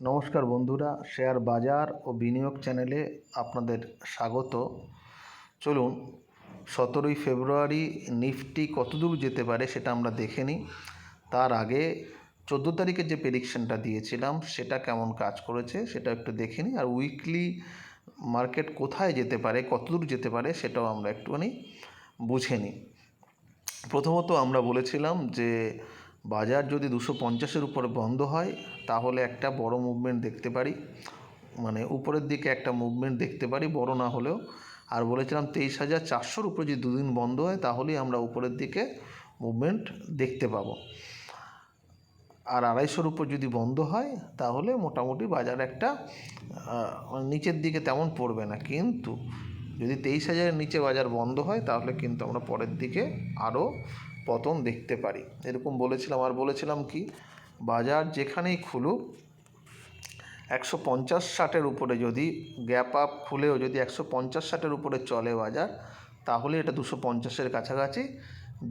নমস্কার বন্ধুরা, শেয়ার বাজার ও বিনিয়োগ চ্যানেলে আপনাদের স্বাগত। চলুন 17ই ফেব্রুয়ারি নিফটি কতদূর যেতে পারে সেটা আমরা দেখে নিই। তার আগে 14 তারিখে যে প্রেডিকশনটা দিয়েছিলাম সেটা কেমন কাজ করেছে সেটা একটু দেখে নিই। আর উইকলি মার্কেট কোথায় যেতে পারে, কতদূর যেতে পারে সেটাও আমরা একটুখানি বুঝে নিই। প্রথমত আমরা বলেছিলাম যে বাজার যদি 250-এর উপরে বন্ধ হয় তাহলে একটা বড় মুভমেন্ট দেখতে পারি, মানে উপরের দিকে একটা মুভমেন্ট দেখতে পারি, বড় না হলেও। আর বলেছিলাম 23,400-র উপরে যদি দুদিন বন্ধ হয় তাহলেই আমরা উপরের দিকে মুভমেন্ট দেখতে পাবো। আর 250-র উপর যদি বন্ধ হয় তাহলে মোটামুটি বাজার একটা নিচের দিকে তেমন পড়বে না, কিন্তু যদি 23,000-এর নিচে বাজার বন্ধ হয় তাহলে কিন্তু আমরা পরের দিকে আরও পতন দেখতে পারি, এরকম বলেছিলাম। আর বলেছিলাম কি, বাজার যেখানেই খুলুক 150-60-এর উপরে যদি গ্যাপ আপ খুলেও যদি 150-60-এর উপরে চলে বাজার, তাহলে এটা 250-এর কাছাকাছি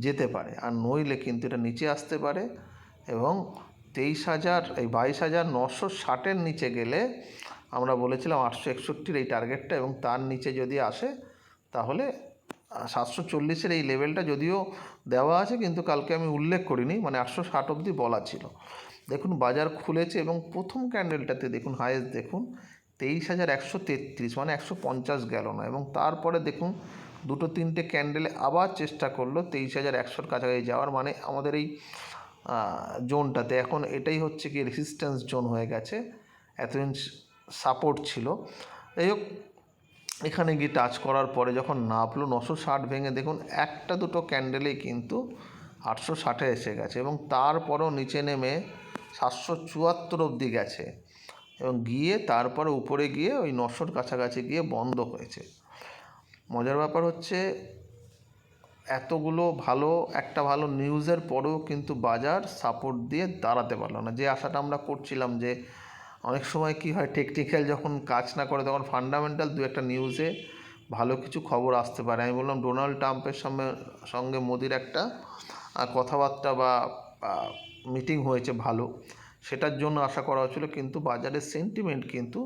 যেতে পারে। আর নইলে কিন্তু এটা নিচে আসতে পারে এবং 22,960-এর নিচে গেলে আমরা বলেছিলাম 861-র এই টার্গেটটা, এবং তার নিচে যদি আসে তাহলে 740-এর এই লেভেলটা যদিও দেওয়া আছে কিন্তু কালকে আমি উল্লেখ করিনি, মানে 860 অবধি বলা ছিল। দেখুন বাজার খুলেছে এবং প্রথম ক্যান্ডেলটাতে দেখুন হাইয়েস্ট দেখুন 23,133, মানে 150 গেল না, এবং তারপরে দেখুন দুটো তিনটে ক্যান্ডেলে আবার চেষ্টা করলো 23,100-র কাছাকাছি যাওয়ার, মানে আমাদের এই জোনটাতে এখন এটাই হচ্ছে কি রেসিস্ট্যান্স জোন হয়ে গেছে, এতদিন সাপোর্ট ছিল। যাই হোক, এখানে গিয়ে টাচ করার পরে যখন নামলো 960 ভেঙে দেখুন একটা দুটো ক্যান্ডেলেই কিন্তু 860-এ এসে গেছে, এবং তারপরেও নিচে নেমে 774 অবধি গেছে, এবং গিয়ে তারপরে উপরে গিয়ে ওই 900-র কাছাকাছি গিয়ে বন্ধ হয়েছে। মজার ব্যাপার হচ্ছে এতগুলো একটা ভালো নিউজের পরেও কিন্তু বাজার সাপোর্ট দিয়ে দাঁড়াতে পারলো না। যে আশাটা আমরা করছিলাম যে অনেক সময় কি হয়, টেকনিক্যাল যখন কাজ না করে তখন ফান্ডামেন্টাল দু একটা নিউজে ভালো কিছু খবর আসতে পারে। আমি বললাম ডোনাল্ড ট্রাম্পের সঙ্গে মোদির একটা কথাবার্তা বা মিটিং হয়েছে ভালো, সেটার জন্য আশা করা হচ্ছিল, কিন্তু বাজারের সেন্টিমেন্ট কিন্তু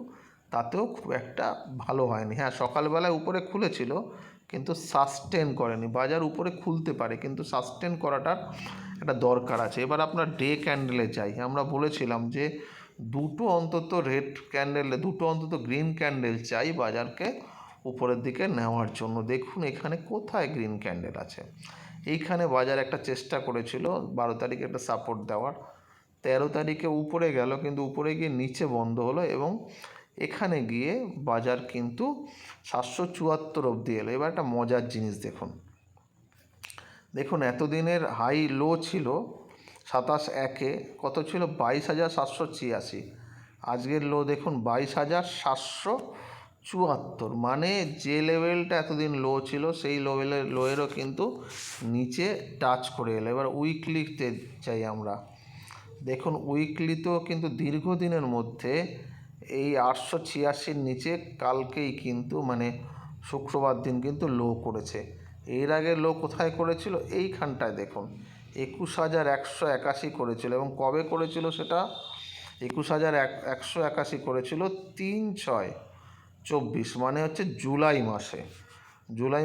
তাতেও খুব একটা ভালো হয়নি। হ্যাঁ, সকালবেলায় উপরে খুলেছিল কিন্তু সাস্টেন করেনি। বাজার উপরে খুলতে পারে কিন্তু সাস্টেন করাটার একটা দরকার আছে। এবার আপনার ডে ক্যান্ডেলে যাই। আমরা বলেছিলাম যে দুটো অন্তত রেড ক্যান্ডেলে, দুটো অন্তত গ্রিন ক্যান্ডেল চাই বাজারকে উপরের দিকে নেওয়ার জন্য। দেখুন এখানে কোথায় গ্রিন ক্যান্ডেল আছে। এইখানে বাজার একটা চেষ্টা করেছিল 12 তারিখে একটা সাপোর্ট দেওয়ার, 13 তারিখে উপরে গেল কিন্তু উপরে গিয়ে নিচে বন্ধ হলো, এবং এখানে গিয়ে বাজার কিন্তু 774 অবধি এলো। এবার একটা মজার জিনিস দেখুন, দেখুন এতদিনের হাই লো ছিল 27/1-এ কত ছিল, 22,786। আজকের লো দেখুন 22,774, মানে যে লেভেলটা এতদিন লো ছিল সেই লোয়েরও কিন্তু নিচে টাচ করে এলো। এবার উইকলিতে চাই আমরা। দেখুন উইকলিতেও কিন্তু দীর্ঘদিনের মধ্যে এই 886-র নিচে কালকেই কিন্তু, মানে শুক্রবার দিন কিন্তু লো করেছে। এর আগে লো কোথায় করেছিল, এইখানটায় দেখুন 21,181 করেছিল, এবং কবে করেছিল সেটা 21,181 করেছিল 3/6/24, মানে হচ্ছে জুলাই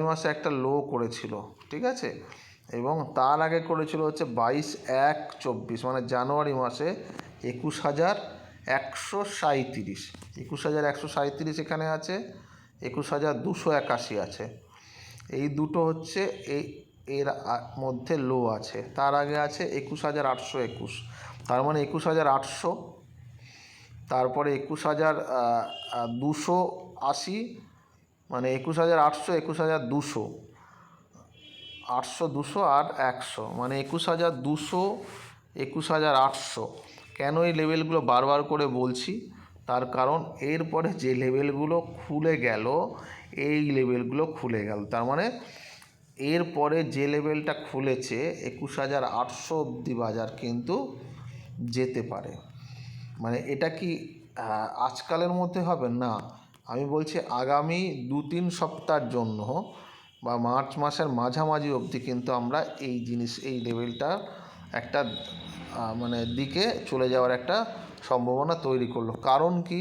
মাসে একটা লো করেছিল, ঠিক আছে। এবং তার আগে করেছিল হচ্ছে 22/1/24, মানে জানুয়ারি মাসে 21,137, 21,137 এখানে আছে, 21,281 আছে। এই দুটো হচ্ছে এর মধ্যে লো আছে। তার আগে আছে 21,821, তার মানে 21,800, তারপরে 21,280, মানে 21,800, 21,200, 800, 200 আর 100, মানে 21,200, 21,800। কেন এই লেভেলগুলো বারবার করে বলছি, তার কারণ এরপরে যে লেভেলগুলো খুলে গেল, এই লেভেলগুলো খুলে গেল, তার মানে এরপরে যে লেভেলটা খুলেছে 21,800 অবধি বাজার কিন্তু যেতে পারে। মানে এটা কি আজকালের মধ্যে হবে না, আমি বলছি আগামী 2-3 সপ্তাহের জন্য বা মার্চ মাসের মাঝামাঝি অবধি কিন্তু আমরা এই লেভেলটা একটা মানে দিকে চলে যাওয়ার একটা সম্ভাবনা তৈরি করলো। কারণ কি?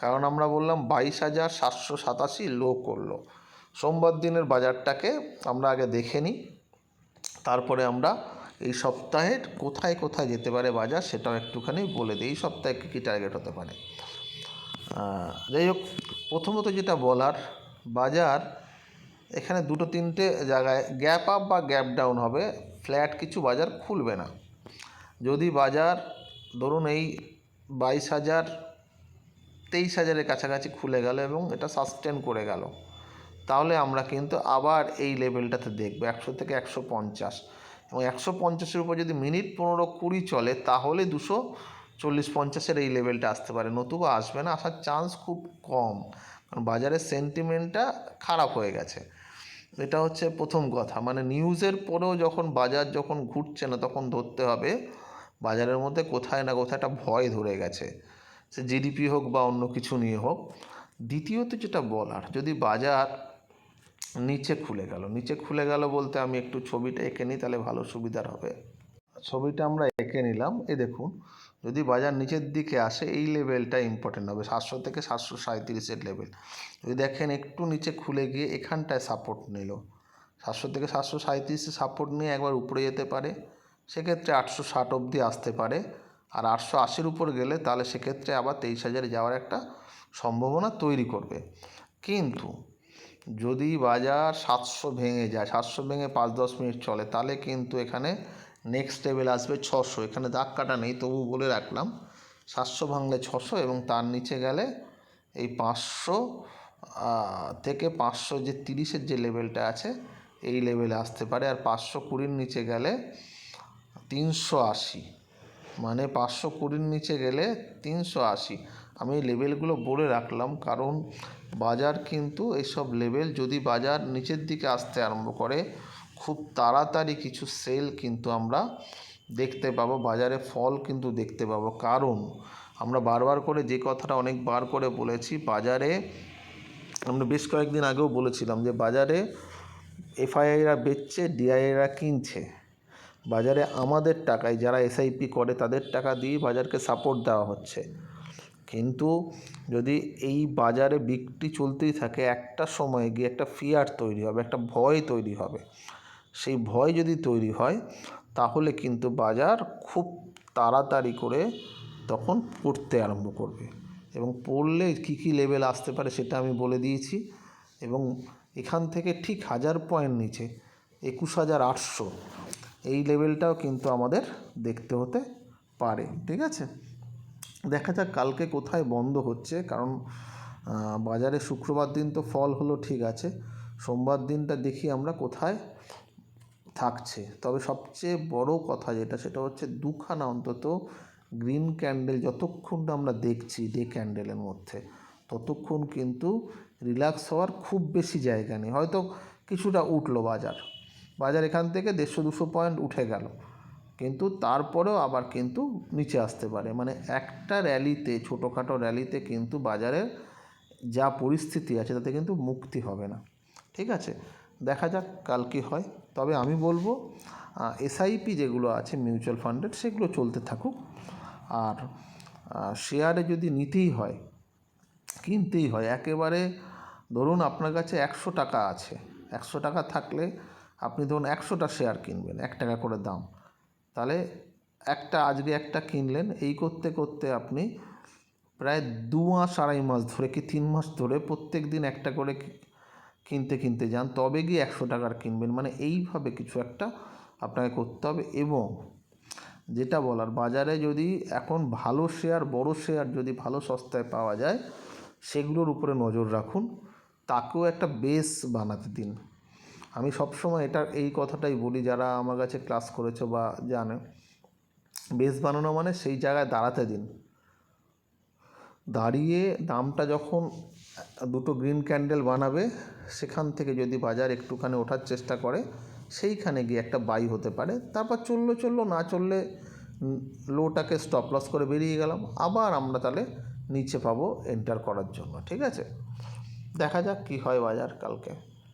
কারণ আমরা বললাম 22,787 লো করলো। সোমবার দিনের বাজারটাকে আমরা আগে দেখে নিই, তারপরে আমরা এই সপ্তাহের কোথায় কোথায় যেতে পারে বাজার সেটাও একটুখানি বলে দিই। এই সপ্তাহে কী কী টার্গেট হতে পারে। যাই হোক, প্রথমত যেটা বলার, বাজার এখানে দুটো তিনটে জায়গায় গ্যাপ আপ বা গ্যাপ ডাউন হবে, ফ্ল্যাট কিছু বাজার খুলবে না। যদি বাজার ধরুন এই 22,000 23,000-এর কাছাকাছি খুলে গেল এবং এটা সাস্টেন করে গেল, তাহলে আমরা কিন্তু আবার এই লেভেলটাতে দেখব 100 থেকে 150, এবং 150-এর উপর যদি মিনিট 15-20 চলে তাহলে 240-50-এর এই লেভেলটা আসতে পারে, নতুবা আসবে না, আসার চান্স খুব কম, কারণ বাজারের সেন্টিমেন্টটা খারাপ হয়ে গেছে। এটা হচ্ছে প্রথম কথা। মানে নিউজের পরেও যখন বাজার যখন ঘুরছে না, তখন ধরতে হবে বাজারের মধ্যে কোথায় না কোথায় একটা ভয় ধরে গেছে, সে জিডিপি হোক বা অন্য কিছু নিয়ে হোক। দ্বিতীয়ত যেটা বলার, যদি বাজার নিচে খুলে গেল বলতে আমি একটু ছবিটা এঁকে নিই, তাহলে ভালো সুবিধার হবে। ছবিটা আমরা এঁকে নিলাম। দেখুন, যদি বাজার নিচের দিকে আসে, এই লেভেলটা ইম্পর্টেন্ট হবে, 700 থেকে 737-এর লেভেল। যদি দেখেন একটু নিচে খুলে গিয়ে এখানটায় সাপোর্ট নিল, 700 থেকে 737-এ সাপোর্ট নিয়ে একবার উপরে যেতে পারে, সেক্ষেত্রে 860 অবধি আসতে পারে। আর 880-এর উপর গেলে তাহলে সেক্ষেত্রে আবার 23,000-এ যাওয়ার একটা সম্ভাবনা তৈরি করবে। কিন্তু যদি বাজার 700 ভেঙে যায়, 700 ভেঙে 5-10 মিনিট চলে, তাহলে কিন্তু এখানে নেক্সট লেভেল আসবে 600। এখানে দাগ কাটা নেই, তবু বলে রাখলাম 700 ভাঙলে 600, এবং তার নিচে গেলে এই 500 থেকে 530-এর যে লেভেলটা আছে এই লেভেলে আসতে পারে। আর 520-র নিচে গেলে 380, মানে 520-র নিচে গেলে 380। আমি এই লেভেলগুলো বলে রাখলাম কারণ বাজার কিন্তু এইসব লেভেল, যদি বাজার নিচের দিকে আসতে আরম্ভ করে, খুব তাড়াতাড়ি কিছু সেল কিন্তু আমরা দেখতে পাবো, বাজারে ফল কিন্তু দেখতে পাবো। কারণ আমরা বারবার করে যে কথাটা অনেকবার করে বলেছি, বাজারে আমরা বেশ কয়েকদিন আগেও বলেছিলাম যে বাজারে এফআইআইরা বেচছে, ডিআইআইরা কিনছে। বাজারে আমাদের টাকায়, যারা এসআইপি করে তাদের টাকা দিয়ে বাজারকে সাপোর্ট দেওয়া হচ্ছে। কিন্তু যদি এই বাজারে বিক্রি চলতেই থাকে, একটা সময়ে গিয়ে একটা ফিয়ার তৈরি হবে, একটা ভয় তৈরি হবে। সেই ভয় যদি তৈরি হয়, তাহলে কিন্তু বাজার খুব তাড়াতাড়ি করে তখন পড়তে আরম্ভ করবে, এবং পড়লে কী কী লেভেল আসতে পারে সেটা আমি বলে দিয়েছি। এবং এখান থেকে ঠিক 1000 পয়েন্ট নিচে 21,800 এই লেভেলটাও কিন্তু আমাদের দেখতে হতে পারে। ঠিক আছে, দেখা যাক কালকে কোথায় বন্ধ হচ্ছে, কারণ বাজারে শুক্রবার দিন তো ফল হলো, ঠিক আছে, সোমবার দিনটা দেখি আমরা কোথায় থাকছে। তবে সবচেয়ে বড় কথা যেটা, সেটা হচ্ছে দুখানা অন্তত গ্রিন ক্যান্ডেল যতক্ষণ আমরা দেখছি ডে ক্যান্ডেলের মধ্যে, ততক্ষণ কিন্তু রিল্যাক্স হওয়ার খুব বেশি জায়গা নেই। হয়তো কিছুটা উঠলো বাজার এখান থেকে 150-200 পয়েন্ট উঠে গেল, কিন্তু তারপরেও আবার কিন্তু নিচে আসতে পারে। মানে একটা র্যালিতে, ছোটোখাটো র্যালিতে কিন্তু বাজারের যা পরিস্থিতি আছে তাতে কিন্তু মুক্তি হবে না। ঠিক আছে, দেখা যাক কাল কী হয়। তবে আমি বলবো এসআইপি যেগুলো আছে মিউচুয়াল ফান্ডের, সেগুলো চলতে থাকুক। আর শেয়ারে যদি নিতেই হয়, কিনতেই হয়, একেবারে ধরুন আপনার কাছে 100 টাকা আছে, 100 টাকা থাকলে আপনি ধরুন 100টা শেয়ার কিনবেন, 1 টাকা করে দাম, তাহলে আজকে একটা কিনলেন, এই করতে করতে আপনি প্রায় 2 মাস 2.5 মাস ধরে কি 3 মাস ধরে প্রত্যেক দিন একটা করে কিনতে যান, তবে গিয়ে 100 টাকার কিনবেন। মানে এইভাবে কিছু একটা আপনাকে করতে হবে। এবং যেটা বলার, বাজারে যদি এখন ভালো শেয়ার, বড় শেয়ার যদি ভালো সস্তায় পাওয়া যায়, সেগুলোর উপরে নজর রাখুন, তাকেও একটা বেস বানাতে দিন। আমি সবসময় এই কথাটাই বলি, যারা আমার কাছে ক্লাস করেছো বা জানে, বেস বানানো মানে সেই জায়গায় দাঁড়াতে দিন, দাঁড়িয়ে দামটা যখন দুটো গ্রিন ক্যান্ডেল বানাবে, সেখান থেকে যদি বাজার একটুখানি ওঠার চেষ্টা করে, সেইখানে গিয়ে একটা বাই হতে পারে। তারপর চললো, না চললে লোটাকে স্টপ লস করে বেরিয়ে গেলাম, আবার আমরা তাহলে নিচে পাবো এন্টার করার জন্য। ঠিক আছে, দেখা যাক কী হয় বাজার কালকে।